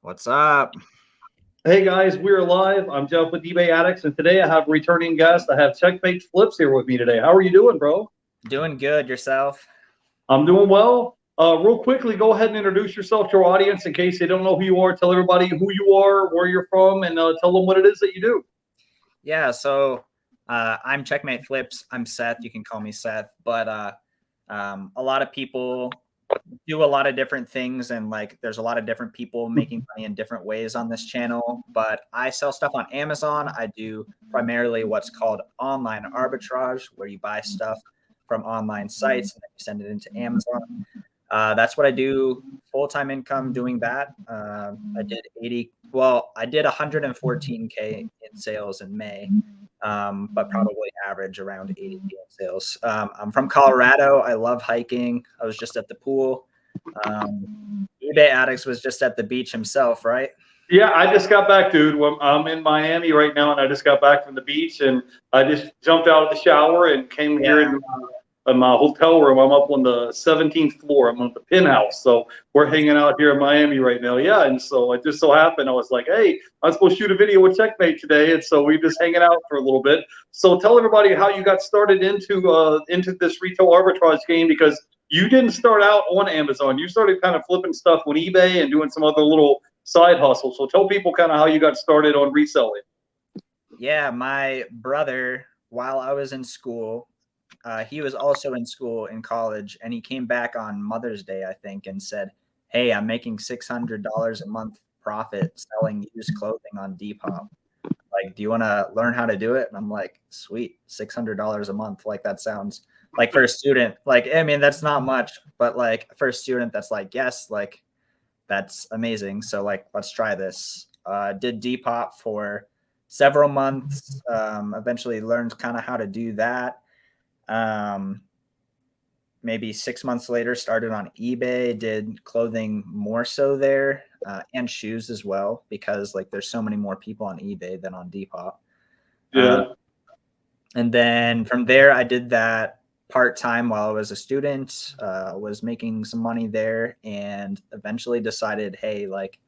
What's up? Hey guys, we're live. I'm Jeff with eBay Addicts, and today I have a returning guest. I have Checkmate Flips here with me today. How are you doing, bro? Doing good. Yourself? I'm doing well. Real quickly, go ahead and introduce yourself to our audience in case they don't know who you are. Tell everybody who you are, where you're from, and tell them what it is that you do. Yeah, so I'm Checkmate Flips. I'm Seth. You can call me Seth. But a lot of people do a lot of different things, and like there's a lot of different people making money in different ways on this channel. But I sell stuff on Amazon. I do primarily what's called online arbitrage, where you buy stuff from online sites and then you send it into Amazon. That's what I do. Full-time income doing that. I did 114K in sales in May, but probably average around 80K in sales. I'm from Colorado. I love hiking. I was just at the pool. eBay Addicts was just at the beach himself, right? Yeah, I just got back, dude. I'm in Miami right now, and I just got back from the beach, and I just jumped out of the shower and came here in my hotel room. I'm up on the 17th floor. I'm on the penthouse, so we're hanging out here in Miami right now. Yeah, and so it just so happened I was like, hey, I'm supposed to shoot a video with Checkmate today, and so we just hanging out for a little bit. So tell everybody how you got started into this retail arbitrage game, because you didn't start out on Amazon. You started kind of flipping stuff on eBay and doing some other little side hustles. So tell people kind of how you got started on reselling. Yeah, my brother, while I was in school, he was also in school in college, and he came back on Mother's Day, I think, and said, hey, I'm making $600 a month profit selling used clothing on Depop. Like, do you want to learn how to do it? And I'm like, sweet, $600 a month. Like, that sounds like for a student, like, I mean, that's not much, but like for a student, that's like, yes, like that's amazing. So like, let's try this. Did Depop for several months. Eventually learned kind of how to do that. Maybe 6 months later, started on eBay, did clothing more so there, and shoes as well, because like there's so many more people on eBay than on Depop. Yeah. And then from there, I did that part-time while I was a student, was making some money there, and eventually decided, hey, like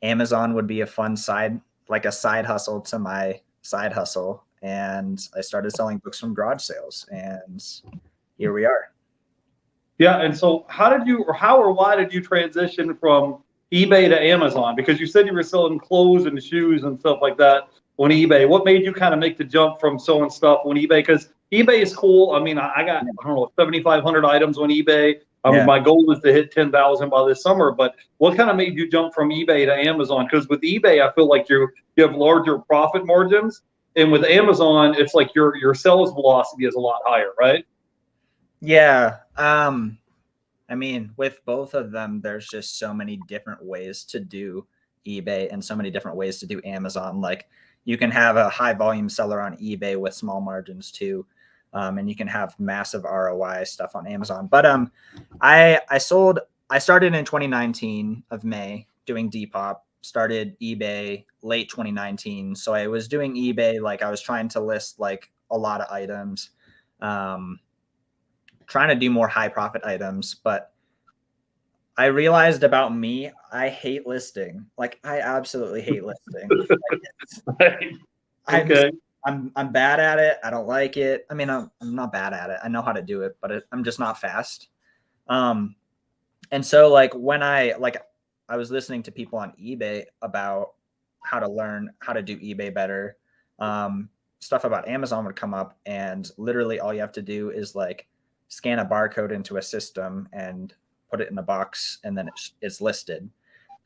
Amazon would be a fun side hustle to my side hustle. And I started selling books from garage sales, and here we are. Yeah. And so how or why did you transition from eBay to Amazon? Because you said you were selling clothes and shoes and stuff like that on eBay. What made you kind of make the jump from selling stuff on eBay? Because eBay is cool. I mean, I got, I don't know, 7,500 items on eBay. My goal is to hit 10,000 by this summer. But what kind of made you jump from eBay to Amazon? Because with eBay, I feel like you have larger profit margins, and with Amazon, it's like your sales velocity is a lot higher, right? Yeah. I mean, with both of them, there's just so many different ways to do eBay and so many different ways to do Amazon. Like you can have a high volume seller on eBay with small margins too. And you can have massive ROI stuff on Amazon. But I started in 2019 of May doing Depop, started eBay late 2019. So I was doing eBay, like I was trying to list like a lot of items, trying to do more high profit items. But I realized about me, I hate listing. Like I absolutely hate listing. Like, Okay. I'm bad at it. I don't like it. I mean, I'm not bad at it. I know how to do it, but I'm just not fast. And so like when I was listening to people on eBay about how to learn how to do eBay better, stuff about Amazon would come up, and literally all you have to do is like scan a barcode into a system and put it in a box, and then it's listed.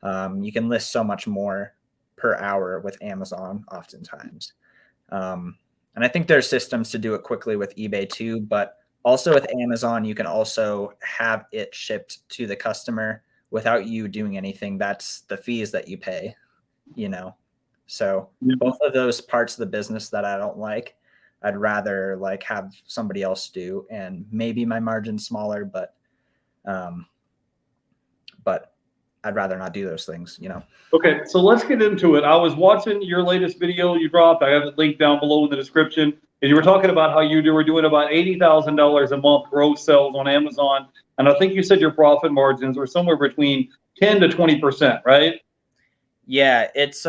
You can list so much more per hour with Amazon oftentimes. And I think there's systems to do it quickly with eBay too, but also with Amazon, you can also have it shipped to the customer without you doing anything. That's the fees that you pay, you know? So both of those parts of the business that I don't like, I'd rather like have somebody else do, and maybe my margin's smaller, but I'd rather not do those things, you know? Okay, so let's get into it. I was watching your latest video you dropped. I have it linked down below in the description. And you were talking about how you were doing about $80,000 a month gross sales on Amazon. And I think you said your profit margins were somewhere between 10 to 20%, right? Yeah, it's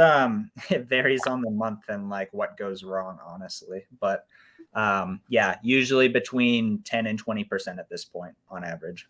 it varies on the month and like what goes wrong, honestly. But yeah, usually between 10 and 20% at this point on average.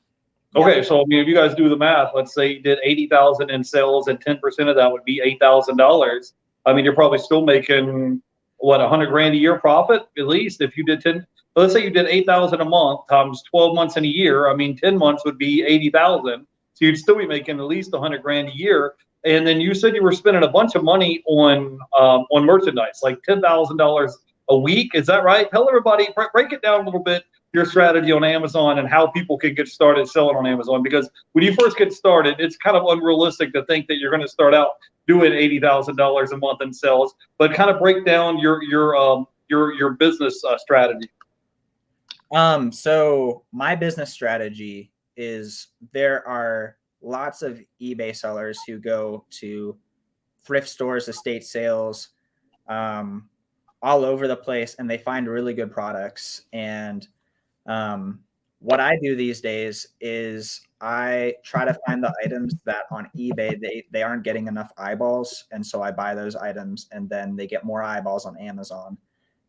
Yeah. Okay, so I mean, if you guys do the math, let's say you did 80,000 in sales, and 10% of that would be $8,000. I mean, you're probably still making what, 100 grand a year profit at least if you did 10. Let's say you did 8,000 a month times 12 months in a year. I mean, 10 months would be 80,000. So you'd still be making at least 100 grand a year. And then you said you were spending a bunch of money on merchandise, like $10,000 a week. Is that right? Tell everybody, break it down a little bit, your strategy on Amazon and how people can get started selling on Amazon. Because when you first get started, it's kind of unrealistic to think that you're going to start out doing $80,000 a month in sales. But kind of break down your business strategy. So my business strategy is there are lots of eBay sellers who go to thrift stores, estate sales, all over the place, and they find really good products. And what I do these days is I try to find the items that on eBay they aren't getting enough eyeballs, and so I buy those items, and then they get more eyeballs on Amazon,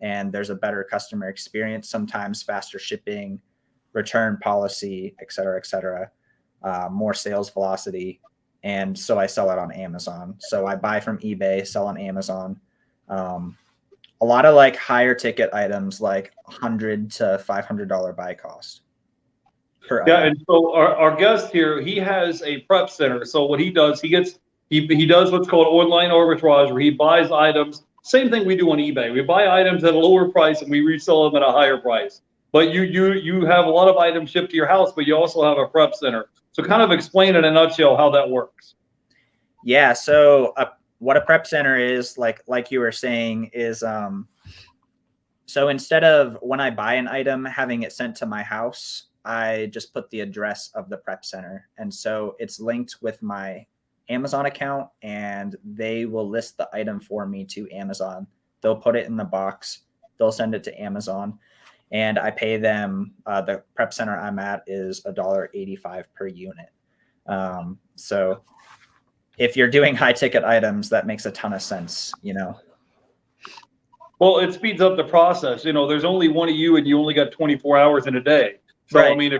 and there's a better customer experience, sometimes faster shipping, return policy, et cetera, more sales velocity, and so I sell it on Amazon. So I buy from eBay, sell on Amazon. A lot of like higher ticket items, like $100 to $500 buy cost per Yeah, item. and so our guest here, he has a prep center. So what he does, he does what's called online arbitrage, where he buys items. Same thing we do on eBay. We buy items at a lower price and we resell them at a higher price. But you have a lot of items shipped to your house, but you also have a prep center. So kind of explain in a nutshell how that works. Yeah. So what a prep center is, like you were saying, is so instead of when I buy an item having it sent to my house, I just put the address of the prep center, and so it's linked with my Amazon account, and they will list the item for me to Amazon. They'll put it in the box, they'll send it to Amazon, and I pay them. The prep center I'm at is $1.85 per unit. So if you're doing high ticket items, that makes a ton of sense, you know. Well, it speeds up the process. You know, there's only one of you and you only got 24 hours in a day. So, Right. I mean,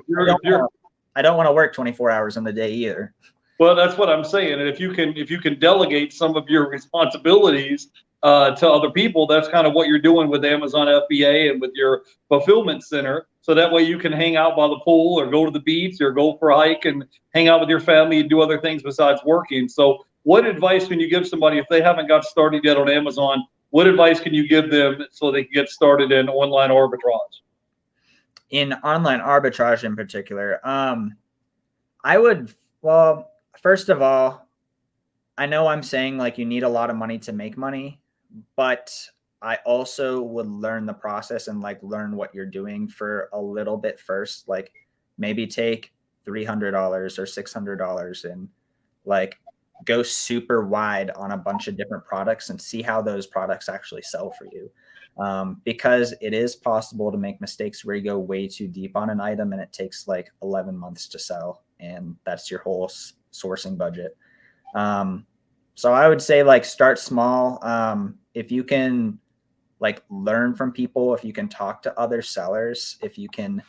I don't want to work 24 hours in the day either. well, that's what I'm saying. And if you can delegate some of your responsibilities to other people, that's kind of what you're doing with Amazon FBA and with your fulfillment center. So that way you can hang out by the pool or go to the beach or go for a hike and hang out with your family and do other things besides working. So what advice can you give somebody if they haven't got started yet on Amazon? What advice can you give them so they can get started in online arbitrage? In online arbitrage in particular, I would, well, first of all, I know I'm saying like you need a lot of money to make money, but I also would learn the process and like learn what you're doing for a little bit first. Like maybe take $300 or $600 and like go super wide on a bunch of different products and see how those products actually sell for you. Because it is possible to make mistakes where you go way too deep on an item and it takes like 11 months to sell, and that's your whole sourcing budget. So I would say like start small. If you can like learn from people, if you can talk to other sellers, if you can,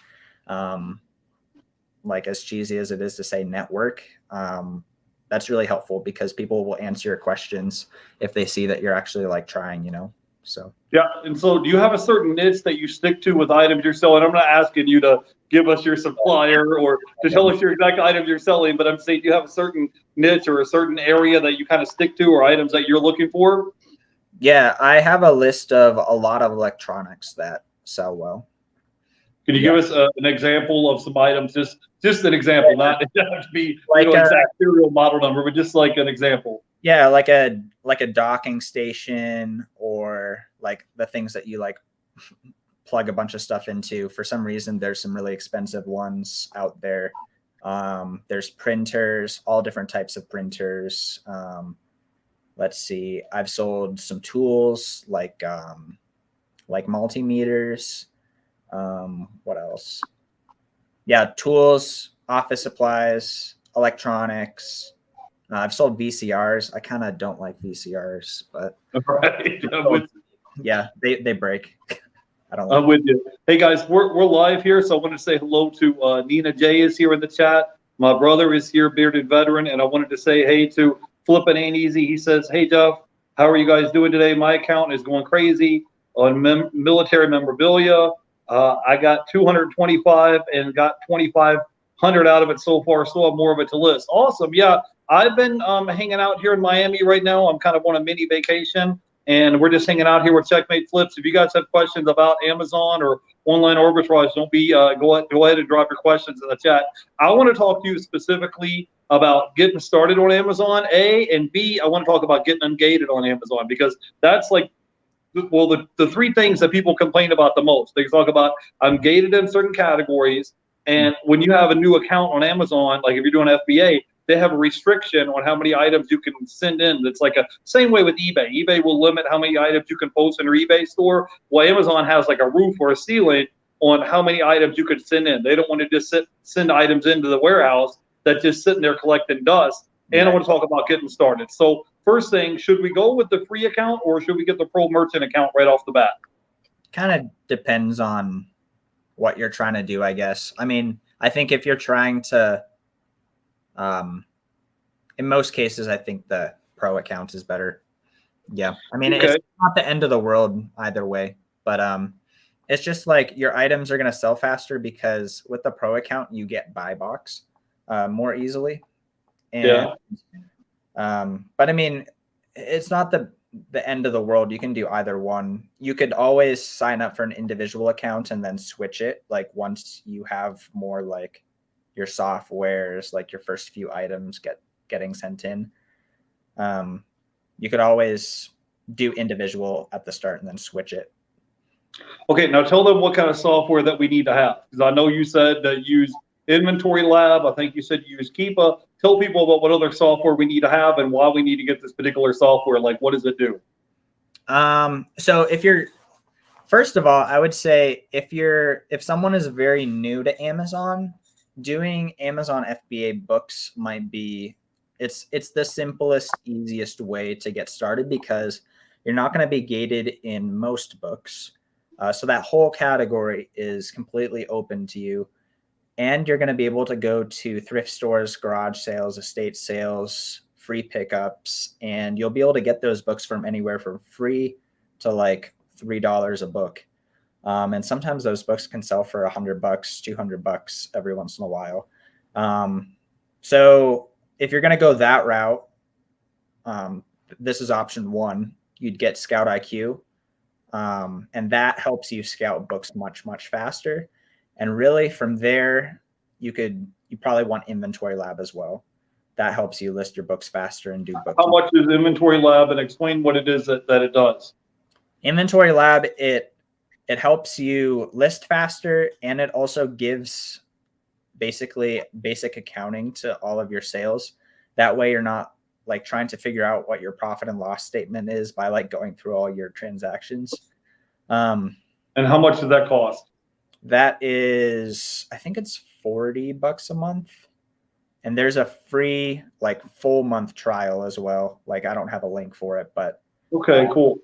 like as cheesy as it is to say, network, that's really helpful because people will answer your questions if they see that you're actually like trying, you know? So. Yeah, and so do you have a certain niche that you stick to with items you're selling? I'm not asking you to give us your supplier or to tell us your exact items you're selling, but I'm saying do you have a certain niche or a certain area that you kind of stick to or items that you're looking for? Yeah, I have a list of a lot of electronics that sell well. Can you Yeah. give us an example of some items? Just an example, not it doesn't have to be Like exact serial model number, but just like an example. yeah, like a docking station, or like the things that you like plug a bunch of stuff into. For some reason, there's some really expensive ones out there. There's printers, all different types of printers. Let's see, I've sold some tools like multimeters. What else? Yeah, tools, office supplies, electronics, I've sold VCRs. I kind of don't like VCRs, but Right. yeah, they break. I don't I'm like with you. Hey guys, we're live here, so I want to say hello to Nina J is here in the chat. My brother is here, bearded veteran, and I wanted to say hey to Flippin' Ain't Easy. He says, "Hey Jeff, how are you guys doing today? My account is going crazy on military memorabilia. I got 225 and got 2,500 out of it so far. Still have more of it to list. Awesome, yeah. I've been hanging out here in Miami right now. I'm kind of on a mini vacation. And we're just hanging out here with Checkmate Flips. If you guys have questions about Amazon or online arbitrage, don't be go ahead and drop your questions in the chat. I want to talk to you specifically about getting started on Amazon, A, and B, I want to talk about getting ungated on Amazon, because that's like, well, the three things that people complain about the most. They talk about I'm gated in certain categories, and when you have a new account on Amazon, like if you're doing FBA, they have a restriction on how many items you can send in. It's like a same way with eBay. eBay will limit how many items you can post in your eBay store. Well, Amazon has like a roof or a ceiling on how many items you can send in. They don't want to just send items into the warehouse that just sitting there collecting dust. And I want to talk about getting started. So first thing, should we go with the free account or should we get the pro merchant account right off the bat? Kind of depends on what you're trying to do, I guess. I mean, I think if you're trying to, in most cases, I think the pro account is better. Yeah. I mean, Okay. It's not the end of the world either way, but it's just like your items are going to sell faster because with the pro account, you get buy box more easily. And, but I mean, it's not the end of the world. You can do either one. You could always sign up for an individual account and then switch it. Like once you have more like your softwares, like your first few items getting sent in. You could always do individual at the start and then switch it. Okay, now tell them what kind of software that we need to have. Because I know you said that you use Inventory Lab. I think you said you use Keepa. Tell people about what other software we need to have and why we need to get this particular software. Like, what does it do? So if you're, first of all, I would say if someone is very new to Amazon, doing Amazon FBA books might be, it's the simplest, easiest way to get started because you're not going to be gated in most books. So that whole category is completely open to you. And you're going to be able to go to thrift stores, garage sales, estate sales, free pickups, and you'll be able to get those books from anywhere from free to like $3 a book. And sometimes those books can sell for $100, $200 every once in a while. So if you're going to go that route, this is option one. You'd get Scout IQ. And that helps you scout books much, much faster. And really from there, you probably want Inventory Lab as well. That helps you list your books faster and do books. How much is Inventory Lab, and explain what it is that it does? Inventory Lab, it helps you list faster, and it also gives basically basic accounting to all of your sales. That way you're not like trying to figure out what your profit and loss statement is by like going through all your transactions. And how much does that cost? That is, I think it's $40 a month. And there's a free like full month trial as well. Like I don't have a link for it, but okay, cool.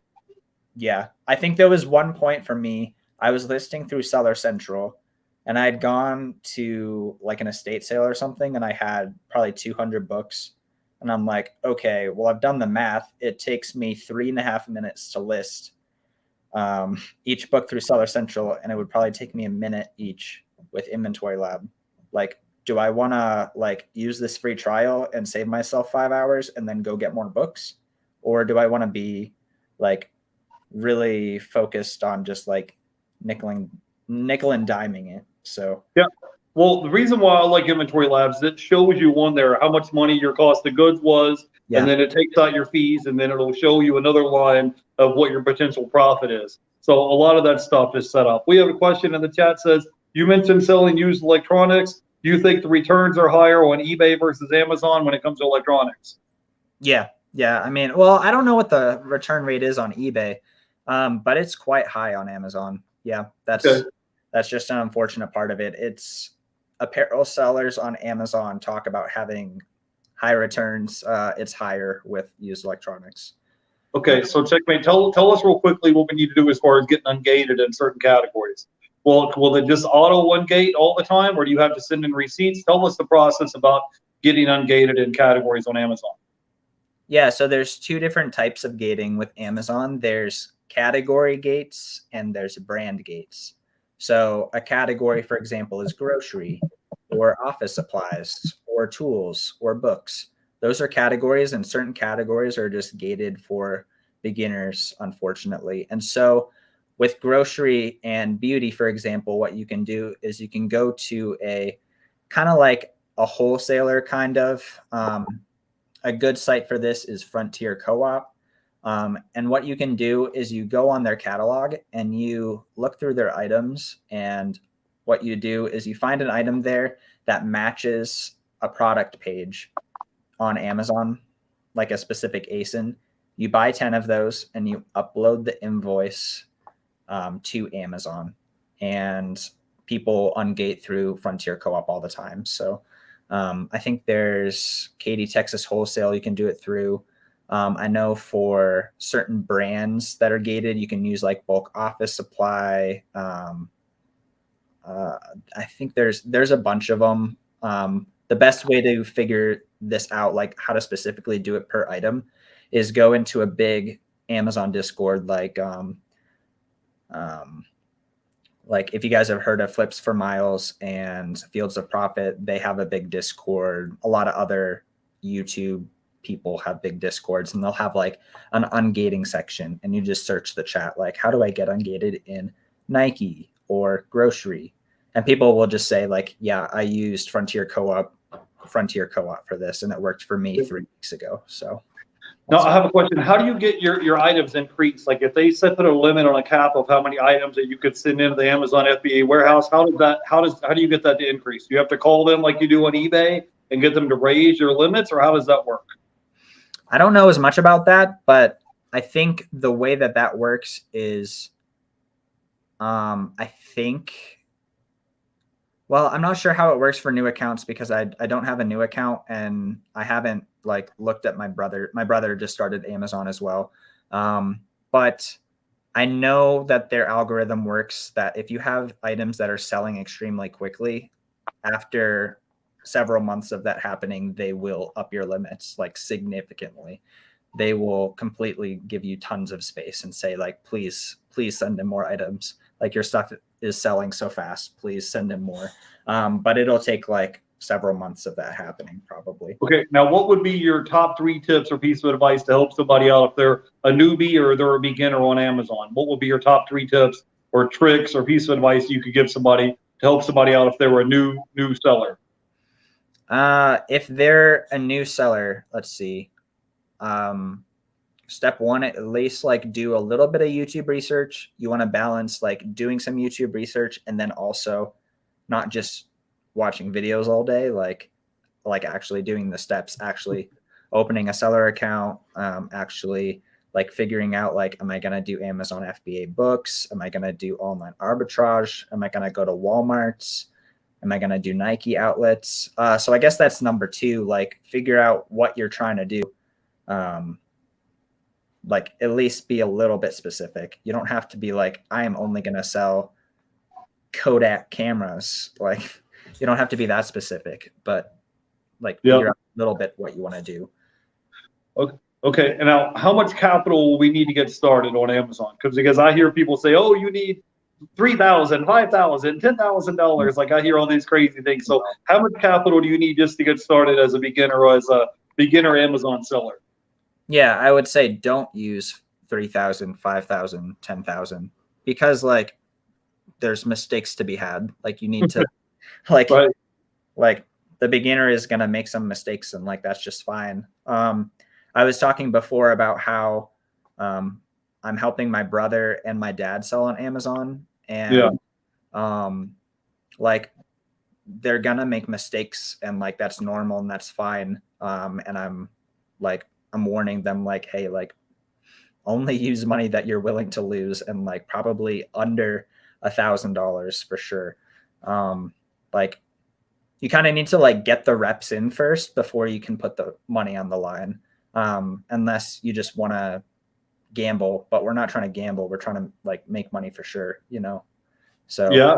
Yeah. I think there was one point for me, I was listing through Seller Central and I had gone to like an estate sale or something and I had probably 200 books. And I'm like, okay, well, I've done the math. It takes me 3.5 minutes to list each book through Seller Central, and it would probably take me a minute each with Inventory Lab. Like, do I want to like use this free trial and save myself 5 hours and then go get more books? Or do I want to be like really focused on just like nickel and diming it? So yeah. Well, the reason why I like Inventory Labs, it shows you on there how much money your cost of goods was, and then it takes out your fees, and then it'll show you another line of what your potential profit is. So a lot of that stuff is set up. We have a question in the chat says, you mentioned selling used electronics. Do you think the returns are higher on eBay versus Amazon when it comes to electronics? Yeah. I mean, well, I don't know what the return rate is on eBay, but it's quite high on Amazon. Yeah, that's just an unfortunate part of it. It's apparel sellers on Amazon talk about having high returns. It's higher with used electronics. Okay, so Checkmate, tell us real quickly what we need to do as far as getting ungated in certain categories. Well, will it just auto ungate all the time, or do you have to send in receipts? Tell us the process about getting ungated in categories on Amazon. Yeah, so there's two different types of gating with Amazon. There's category gates and there's brand gates. So a category, for example, is grocery or office supplies or tools or books. Those are categories, and certain categories are just gated for beginners, unfortunately. And so with grocery and beauty, for example, what you can do is you can go to a kind of like a wholesaler kind of. A good site for this is Frontier Co-op. And what you can do is you go on their catalog and you look through their items. And what you do is you find an item there that matches a product page on Amazon, like a specific ASIN. You buy 10 of those and you upload the invoice to Amazon. And people ungate through Frontier Co-op all the time. So I think there's Katy, Texas Wholesale you can do it through. I know for certain brands that are gated, you can use like bulk office supply. I think there's a bunch of them. The best way to figure this out, like how to specifically do it per item, is go into a big Amazon Discord, like if you guys have heard of Flips for Miles and Fields of Profit, they have a big Discord. A lot of other YouTube people have big Discords, and they'll have like an ungating section, and you just search the chat, like, how do I get ungated in Nike or grocery? And people will just say like, yeah, I used Frontier Co-op for this, and it worked for me 3 weeks ago. So now I have a question. How do you get your items increased? Like if they set a limit on a cap of how many items that you could send into the Amazon FBA warehouse, how do you get that to increase? Do you have to call them like you do on eBay and get them to raise your limits, or how does that work? I don't know as much about that, but I think the way that works is, well, I'm not sure how it works for new accounts because I don't have a new account, and I haven't like looked at my brother. My brother just started Amazon as well. But I know that their algorithm works that if you have items that are selling extremely quickly, after several months of that happening, they will up your limits like significantly. They will completely give you tons of space and say like, please send in more items. Like your stuff is selling so fast, please send in more. But it'll take like several months of that happening probably. Okay, now what would be your top 3 tips or piece of advice to help somebody out if they're a newbie or they're a beginner on Amazon? What would be your top 3 tips or tricks or piece of advice you could give somebody to help somebody out if they were a new seller? If they're a new seller, let's see. Step 1, at least like do a little bit of YouTube research. You want to balance like doing some YouTube research and then also not just watching videos all day, like actually doing the steps, actually opening a seller account, actually like figuring out like, am I going to do Amazon FBA books? Am I going to do online arbitrage? Am I going to go to Walmart's? Am I going to do Nike outlets? So I guess that's number 2, like figure out what you're trying to do. Like at least be a little bit specific. You don't have to be like, I am only going to sell Kodak cameras. Like you don't have to be that specific, but like figure out a little bit what you want to do. Okay. And now how much capital will we need to get started on Amazon? Because I hear people say, oh, you need $3,000, $5,000, $10,000. Like I hear all these crazy things. So how much capital do you need just to get started as a beginner or as a beginner Amazon seller? Yeah, I would say don't use 3,000, 5,000, 10,000 because like there's mistakes to be had. Like you need to like, right. Like the beginner is going to make some mistakes and like, that's just fine. I was talking before about how I'm helping my brother and my dad sell on Amazon, and like they're going to make mistakes and like, that's normal and that's fine. And I'm warning them like, hey, like only use money that you're willing to lose, and like probably under $1,000 for sure. Like you kind of need to like get the reps in first before you can put the money on the line. Unless you just want to gamble, but we're not trying to gamble. We're trying to like make money for sure, you know? So Yeah.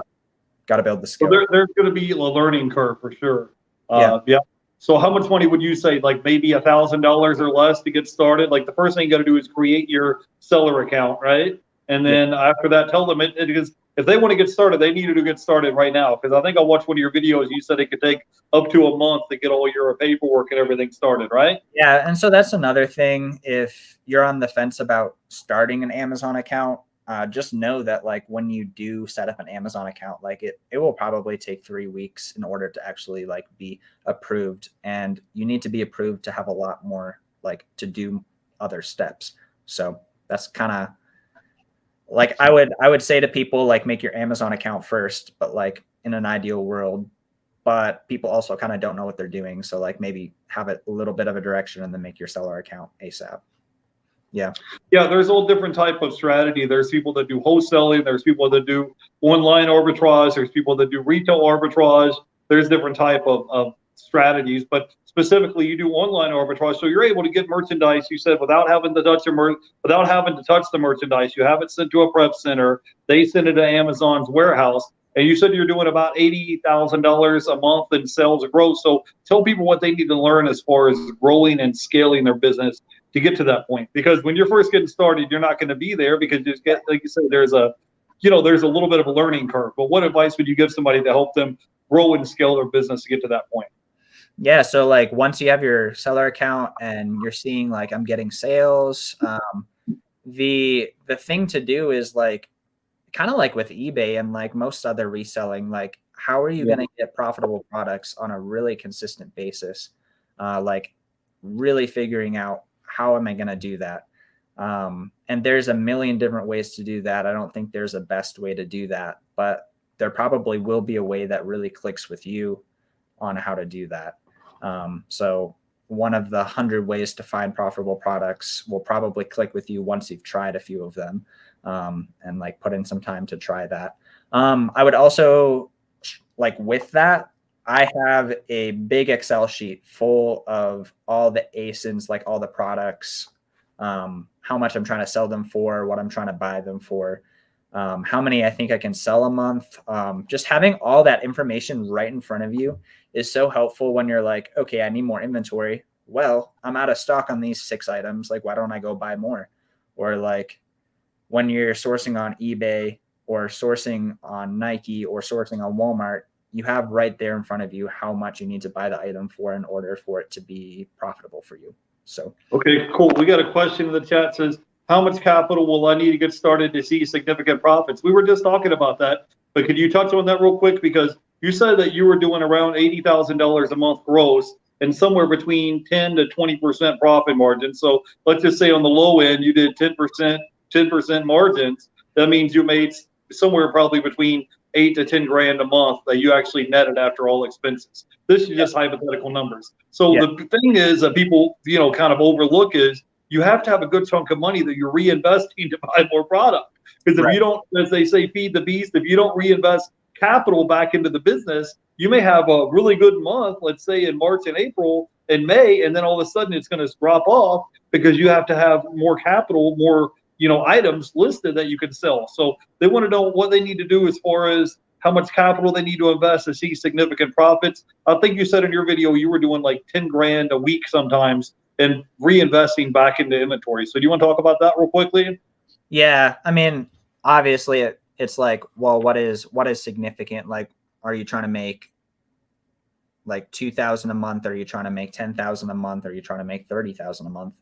got to build the So skill. there's going to be a learning curve for sure. Yeah. Yeah. So how much money would you say, like maybe $1,000 or less to get started? Like the first thing you got to do is create your seller account, right? And Yeah. then after that, tell them it is, if they want to get started, they need to get started right now. Because I think I watched one of your videos. You said it could take up to a month to get all your paperwork and everything started, right? Yeah. And so that's another thing. If you're on the fence about starting an Amazon account, just know that like when you do set up an Amazon account, like it will probably take 3 weeks in order to actually like be approved. And you need to be approved to have a lot more like to do other steps. So that's kind of like I would say to people like make your Amazon account first, but like in an ideal world, but people also kind of don't know what they're doing. So like maybe have a little bit of a direction and then make your seller account ASAP. Yeah. Yeah, there's all different type of strategy. There's people that do wholesaling. There's people that do online arbitrage. There's people that do retail arbitrage. There's different type of strategies, but specifically you do online arbitrage. So you're able to get merchandise, you said, without having to touch without having to touch the merchandise. You have it sent to a prep center. They send it to Amazon's warehouse. And you said you're doing about $80,000 a month in sales growth. So tell people what they need to learn as far as growing and scaling their business to get to that point. Because when you're first getting started, you're not going to be there because you get, like you said, there's a little bit of a learning curve. But what advice would you give somebody to help them grow and scale their business to get to that point? Yeah. So like once you have your seller account and you're seeing like I'm getting sales, the thing to do is like kind of like with eBay and like most other reselling, like how are you going to get profitable products on a really consistent basis? Like really figuring out how am I going to do that? And there's a million different ways to do that. I don't think there's a best way to do that, but there probably will be a way that really clicks with you on how to do that. So one of the 100 ways to find profitable products will probably click with you once you've tried a few of them, and like put in some time to try that. I would also like with that, I have a big Excel sheet full of all the ASINs, like all the products, how much I'm trying to sell them for, what I'm trying to buy them for, how many I think I can sell a month. Just having all that information right in front of you is so helpful when you're like, okay, I need more inventory. Well, I'm out of stock on these 6 items. Like, why don't I go buy more? Or like when you're sourcing on eBay or sourcing on Nike or sourcing on Walmart, you have right there in front of you how much you need to buy the item for in order for it to be profitable for you. So, Okay, cool. We got a question in the chat says, how much capital will I need to get started to see significant profits? We were just talking about that, but could you touch on that real quick? Because you said that you were doing around $80,000 a month gross and somewhere between 10 to 20% profit margin. So let's just say on the low end, you did 10% margins. That means you made somewhere probably between 8 to 10 grand a month that you actually netted after all expenses. This is just hypothetical numbers. So the thing is that people, kind of overlook is you have to have a good chunk of money that you're reinvesting to buy more product. Because if you don't, as they say, feed the beast, if you don't reinvest capital back into the business, you may have a really good month, let's say in March and April and May, and then all of a sudden it's going to drop off because you have to have more capital, more items listed that you can sell. So they want to know what they need to do as far as how much capital they need to invest to see significant profits. I think you said in your video you were doing like 10 grand a week sometimes and reinvesting back into inventory. So do you want to talk about that real quickly? yeah, I mean, obviously it's like, well, what is significant? Like, are you trying to make like 2,000 a month? Are you trying to make 10,000 a month? Are you trying to make 30,000 a month?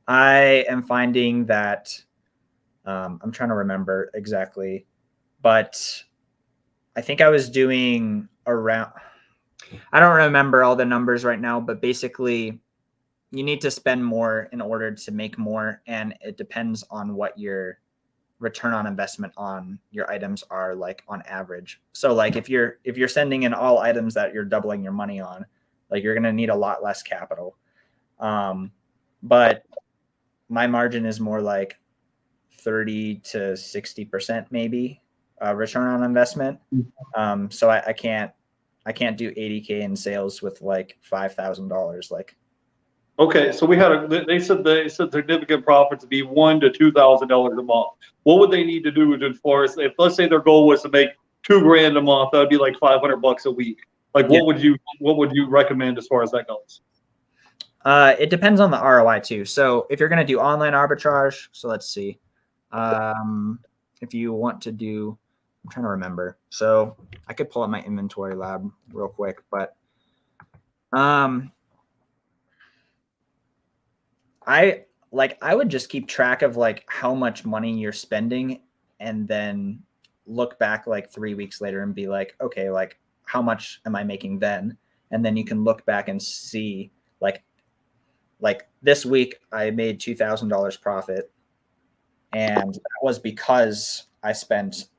I am finding that I'm trying to remember exactly, but I think I was doing around, I don't remember all the numbers right now, but basically you need to spend more in order to make more. And it depends on what your return on investment on your items are like on average. So like if you're sending in all items that you're doubling your money on, like you're going to need a lot less capital. But my margin is more like 30 to 60% maybe return on investment. So I can't I can't do 80K in sales with like $5,000. Like, Okay, so they said significant profits to be $1,000 to $2,000 a month. What would they need to do as far as, if let's say their goal was to make $2,000 a month, that would be like $500 a week. Like, yeah. what would you recommend as far as that goes? It depends on the ROI too. So if you're going to do online arbitrage, so let's see. If you want to do, I'm trying to remember. So I could pull up my inventory lab real quick, but I would just keep track of like how much money you're spending and then look back like 3 weeks later and be like, okay, like how much am I making then? And then you can look back and see like this week I made $2,000 profit, and that was because I spent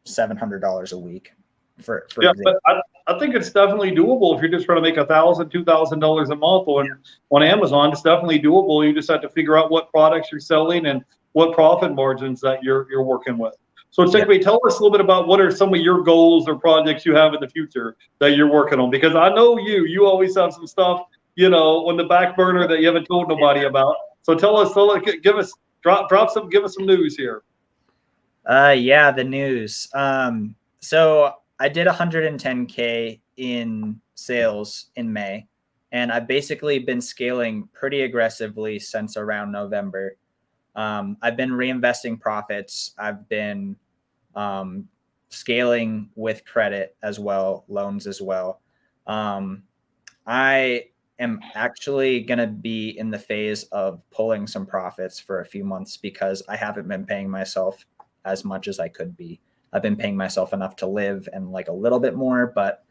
$700 a week for Yeah, example. but I think it's definitely doable if you're just trying to make $1,000, $2,000 a month on Amazon. It's definitely doable. You just have to figure out what products you're selling and what profit margins that you're working with. So, Checkmate, tell us a little bit about what are some of your goals or projects you have in the future that you're working on, because I know you always have some stuff, on the back burner that you haven't told nobody about. So give us some news here. Yeah, the news. So I did 110K in sales in May, and I've basically been scaling pretty aggressively since around November. I've been reinvesting profits. I've been scaling with credit as well, loans as well. I am actually going to be in the phase of pulling some profits for a few months because I haven't been paying myself as much as I could be. I've been paying myself enough to live and like a little bit more, but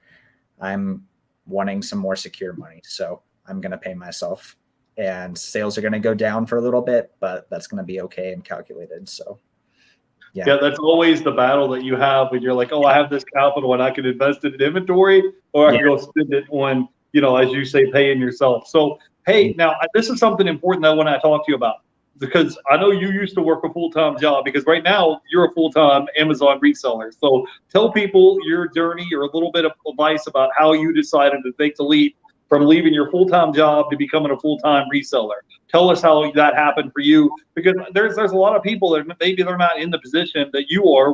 I'm wanting some more secure money. So I'm going to pay myself, and sales are going to go down for a little bit, but that's going to be okay and calculated. So yeah, that's always the battle that you have when you're like, oh, I have this capital and I can invest it in inventory, or I can go spend it on, as you say, paying yourself. So, hey, now this is something important that I want to talk to you about, because I know you used to work a full-time job, because right now you're a full-time Amazon reseller. So tell people your journey or a little bit of advice about how you decided to take the leap from leaving your full-time job to becoming a full-time reseller. Tell us how that happened for you, because there's a lot of people that maybe they're not in the position that you are,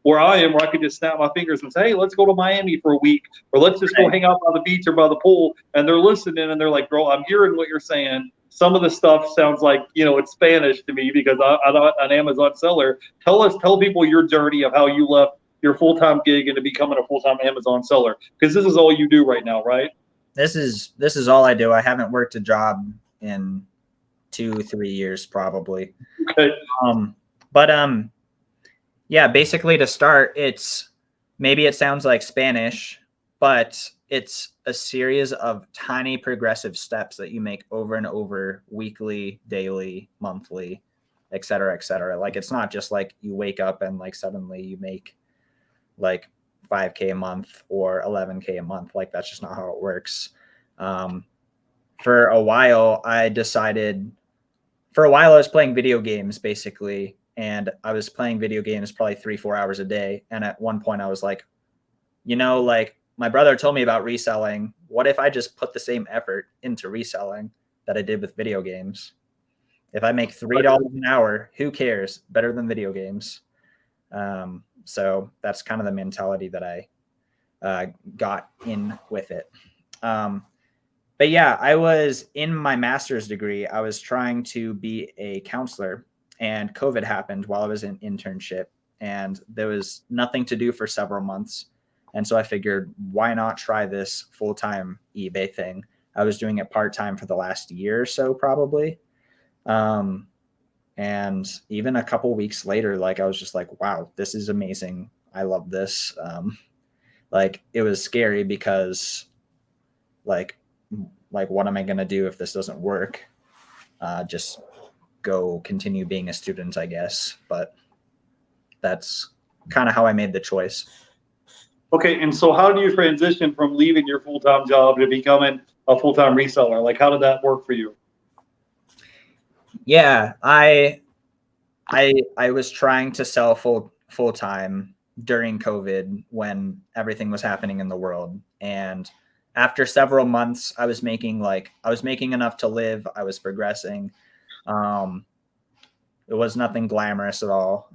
where I am, where I could just snap my fingers and say, hey, let's go to Miami for a week, or let's just go hang out by the beach or by the pool. And they're listening and they're like, bro, I'm hearing what you're saying. Some of the stuff sounds like, it's Spanish to me because I'm not an Amazon seller. Tell people your journey of how you left your full-time gig into becoming a full-time Amazon seller, because this is all you do right now, right? This is all I do. I haven't worked a job in 2-3 years probably. Okay. Yeah, basically to start, maybe it sounds like Spanish, but it's a series of tiny progressive steps that you make over and over, weekly, daily, monthly, et cetera, et cetera. Like, it's not just like you wake up and like suddenly you make like 5K a month or 11K a month. Like, that's just not how it works. For a while I was playing video games basically, and I was playing video games probably 3-4 hours a day. And at one point I was like, like, my brother told me about reselling. What if I just put the same effort into reselling that I did with video games? If I make $3 an hour, who cares? Better than video games. So that's kind of the mentality that I got in with it. But yeah, I was in my master's degree. I was trying to be a counselor, and COVID happened while I was in internship, and there was nothing to do for several months. And so I figured, why not try this full-time eBay thing? I was doing it part-time for the last year or so, probably. And even a couple weeks later, like, I was just like, wow, this is amazing. I love this. Like, it was scary because like, what am I going to do if this doesn't work? Just go continue being a student, I guess. But that's kind of how I made the choice. Okay, and so how do you transition from leaving your full-time job to becoming a full-time reseller? Like, how did that work for you? Yeah, I was trying to sell full time, during COVID when everything was happening in the world. And after several months, I was making enough to live. I was progressing. It was nothing glamorous at all.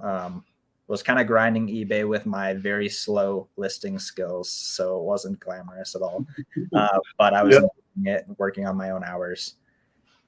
Was kind of grinding eBay with my very slow listing skills, so it wasn't glamorous at all. But I was enjoying it, working on my own hours.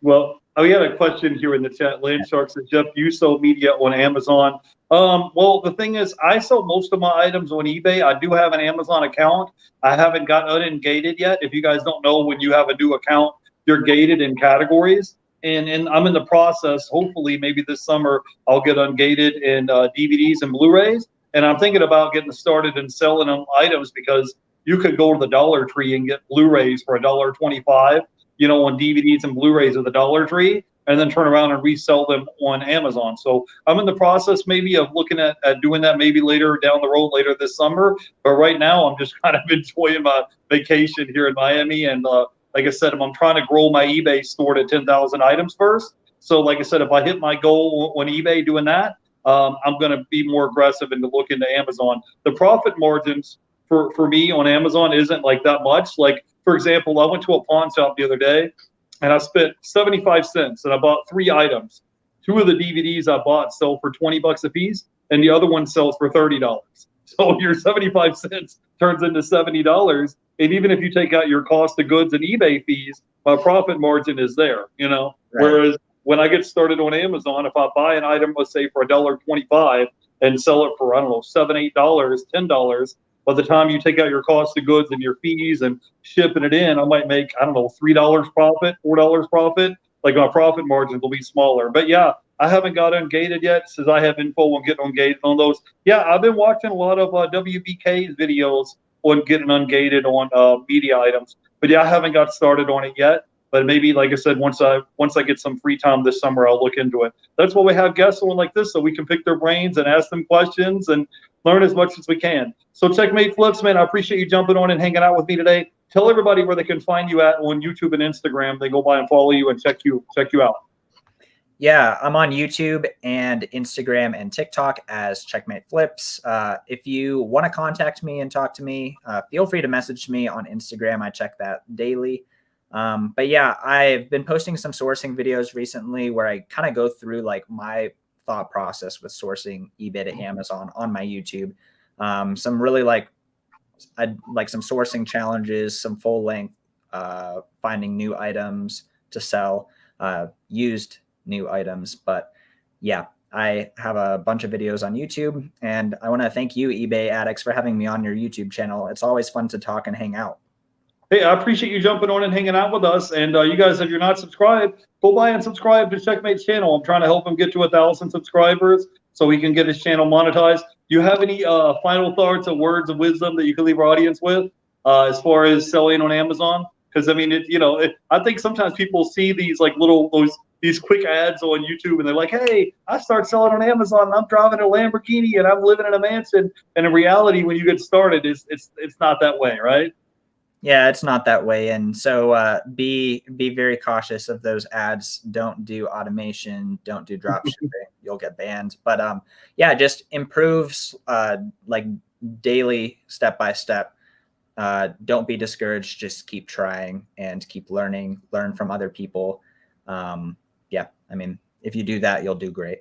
Well, we had a question here in the chat. Land Shark says, Jeff, do you sell media on Amazon? Well, the thing is, I sell most of my items on eBay. I do have an Amazon account. I haven't got ungated yet. If you guys don't know, when you have a new account, you're gated in categories. And I'm in the process. Hopefully, maybe this summer, I'll get ungated in DVDs and Blu-rays. And I'm thinking about getting started and selling them items, because you could go to the Dollar Tree and get Blu-rays for $1.25. You know, on DVDs and Blu-rays at the Dollar Tree, and then turn around and resell them on Amazon. So I'm in the process maybe of looking at doing that maybe later down the road, later this summer. But right now, I'm just kind of enjoying my vacation here in Miami. And like I said, I'm trying to grow my eBay store to 10,000 items first. So like I said, if I hit my goal on eBay doing that, I'm going to be more aggressive and to look into Amazon. The profit margins for me on Amazon isn't like that much. Like, for example, I went to a pawn shop the other day and I spent 75 cents and I bought 3 items. 2 of the DVDs I bought sell for $20 a piece, and the other one sells for $30. So your 75 cents turns into $70. And even if you take out your cost of goods and eBay fees, my profit margin is there, you know. Right. Whereas when I get started on Amazon, if I buy an item, let's say for $1.25 and sell it for, I don't know, $7, $8, $10, by the time you take out your cost of goods and your fees and shipping it in, I might make, I don't know, $3 profit, $4 profit. Like my profit margins will be smaller. But yeah, I haven't got ungated yet, since I have info on getting ungated on those. Yeah, I've been watching a lot of WBK's videos on getting ungated on media items. But yeah, I haven't got started on it yet. But maybe, like I said, once I get some free time this summer, I'll look into it. That's why we have guests on like this, so we can pick their brains and ask them questions and learn as much as we can. So Checkmate Flips, man, I appreciate you jumping on and hanging out with me today. Tell everybody where they can find you at on YouTube and Instagram. They go by and follow you and check you out. Yeah, I'm on YouTube and Instagram and TikTok as Checkmate Flips. If you want to contact me and talk to me, feel free to message me on Instagram. I check that daily. But yeah, I've been posting some sourcing videos recently where I kind of go through like my thought process with sourcing eBay to Amazon on my YouTube. Some really like some sourcing challenges, some full length, finding new items to sell, used new items. But yeah, I have a bunch of videos on YouTube, and I want to thank you, eBay Addicts, for having me on your YouTube channel. It's always fun to talk and hang out. Hey, I appreciate you jumping on and hanging out with us. And you guys, if you're not subscribed, go by and subscribe to Checkmate's channel. I'm trying to help him get to 1,000 subscribers so he can get his channel monetized. Do you have any final thoughts or words of wisdom that you can leave our audience with as far as selling on Amazon? Because I mean, I think sometimes people see these like these quick ads on YouTube, and they're like, "Hey, I start selling on Amazon, and I'm driving a Lamborghini, and I'm living in a mansion." And in reality, when you get started, it's not that way, right? Yeah, it's not that way. And so be very cautious of those ads. Don't do automation. Don't do drop shipping. You'll get banned. But yeah, just improves like daily, step by step. Don't be discouraged. Just keep trying and keep learning. Learn from other people. Yeah, I mean, if you do that, you'll do great.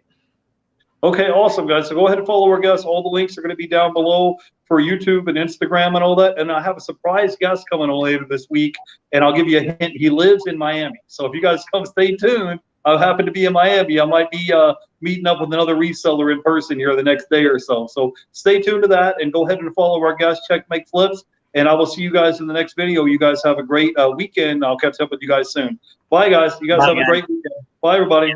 Okay, awesome, guys. So go ahead and follow our guests. All the links are going to be down below for YouTube and Instagram and all that. And I have a surprise guest coming on later this week, and I'll give you a hint. He lives in Miami. So if you guys come, stay tuned. I happen to be in Miami. I might be meeting up with another reseller in person here the next day or so. So stay tuned to that, and go ahead and follow our guest, Checkmate Flips. And I will see you guys in the next video. You guys have a great weekend. I'll catch up with you guys soon. Bye, guys. You guys have a great weekend. Bye, everybody.